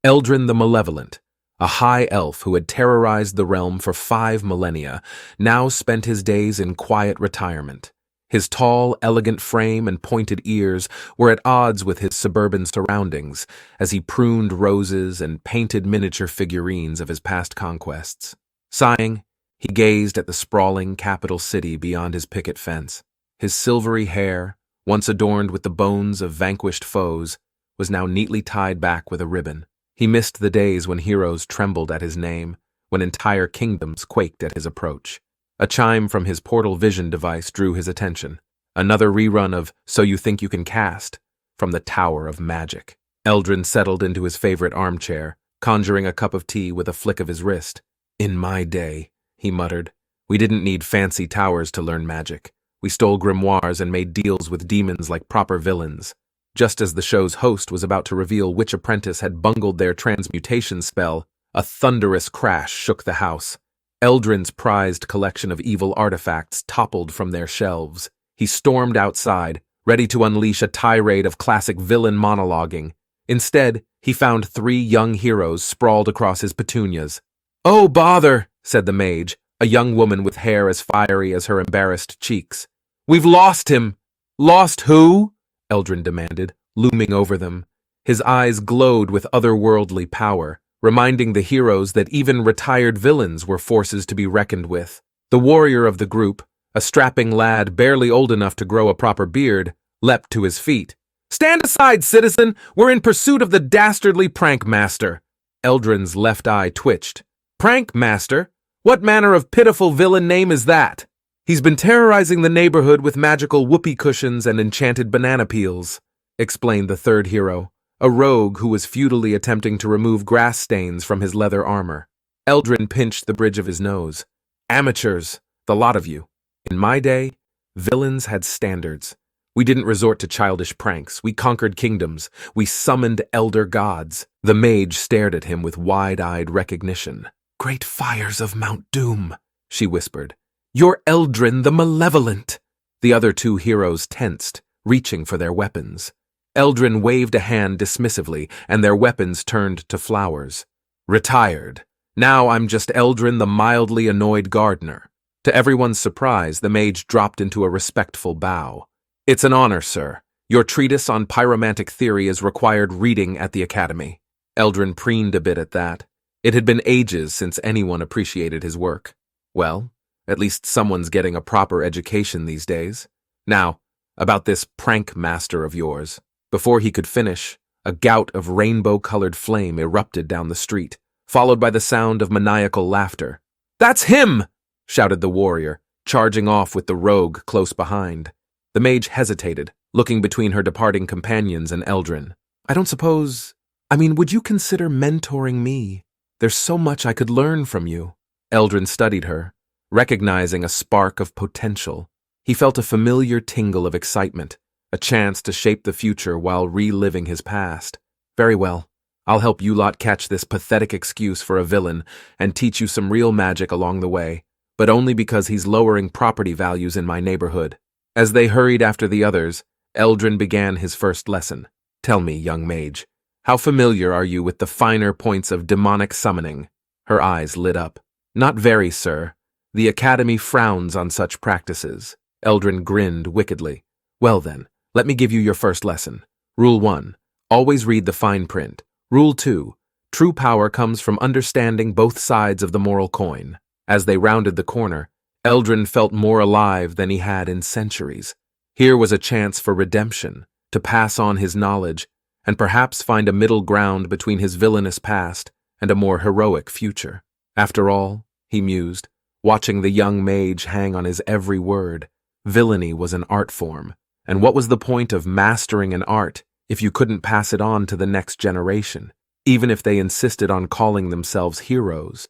Eldrin the Malevolent, a high elf who had terrorized the realm for 5 millennia, now spent his days in quiet retirement. His tall, elegant frame and pointed ears were at odds with his suburban surroundings as he pruned roses and painted miniature figurines of his past conquests. Sighing, he gazed at the sprawling capital city beyond his picket fence. His silvery hair, once adorned with the bones of vanquished foes, was now neatly tied back with a ribbon. He missed the days when heroes trembled at his name, when entire kingdoms quaked at his approach. A chime from his portal vision device drew his attention. Another rerun of So You Think You Can Cast from the Tower of Magic. Eldrin settled into his favorite armchair, conjuring a cup of tea with a flick of his wrist. In my day, he muttered, we didn't need fancy towers to learn magic. We stole grimoires and made deals with demons like proper villains. Just as the show's host was about to reveal which apprentice had bungled their transmutation spell, a thunderous crash shook the house. Eldrin's prized collection of evil artifacts toppled from their shelves. He stormed outside, ready to unleash a tirade of classic villain monologuing. Instead, he found 3 young heroes sprawled across his petunias. "Oh, bother," said the mage, a young woman with hair as fiery as her embarrassed cheeks. "We've lost him." "Lost who?" Eldrin demanded, looming over them. His eyes glowed with otherworldly power, reminding the heroes that even retired villains were forces to be reckoned with. The warrior of the group, a strapping lad barely old enough to grow a proper beard, leapt to his feet. "Stand aside, citizen! We're in pursuit of the dastardly prank master!" Eldrin's left eye twitched. "Prank master? What manner of pitiful villain name is that?" "He's been terrorizing the neighborhood with magical whoopee cushions and enchanted banana peels," explained the third hero, a rogue who was futilely attempting to remove grass stains from his leather armor. Eldrin pinched the bridge of his nose. "Amateurs, the lot of you. In my day, villains had standards. We didn't resort to childish pranks. We conquered kingdoms. We summoned elder gods." The mage stared at him with wide-eyed recognition. "Great fires of Mount Doom," she whispered. "You're Eldrin the Malevolent." The other 2 heroes tensed, reaching for their weapons. Eldrin waved a hand dismissively, and their weapons turned to flowers. "Retired. Now I'm just Eldrin the mildly annoyed gardener." To everyone's surprise, the mage dropped into a respectful bow. "It's an honor, sir. Your treatise on pyromantic theory is required reading at the academy." Eldrin preened a bit at that. It had been ages since anyone appreciated his work. Well, at least someone's getting a proper education these days. Now, about this prank master of yours. Before he could finish, a gout of rainbow-colored flame erupted down the street, followed by the sound of maniacal laughter. "That's him!" shouted the warrior, charging off with the rogue close behind. The mage hesitated, looking between her departing companions and Eldrin. Would you consider mentoring me? There's so much I could learn from you." Eldrin studied her, recognizing a spark of potential. He felt a familiar tingle of excitement, a chance to shape the future while reliving his past. "Very well. I'll help you lot catch this pathetic excuse for a villain and teach you some real magic along the way, but only because he's lowering property values in my neighborhood." As they hurried after the others, Eldrin began his first lesson. "Tell me, young mage, how familiar are you with the finer points of demonic summoning?" Her eyes lit up. "Not very, sir. The Academy frowns on such practices." Eldrin grinned wickedly. "Well then, let me give you your first lesson. Rule 1. Always read the fine print. Rule 2. True power comes from understanding both sides of the moral coin." As they rounded the corner, Eldrin felt more alive than he had in centuries. Here was a chance for redemption, to pass on his knowledge, and perhaps find a middle ground between his villainous past and a more heroic future. After all, he mused, watching the young mage hang on his every word, villainy was an art form, and what was the point of mastering an art if you couldn't pass it on to the next generation, even if they insisted on calling themselves heroes?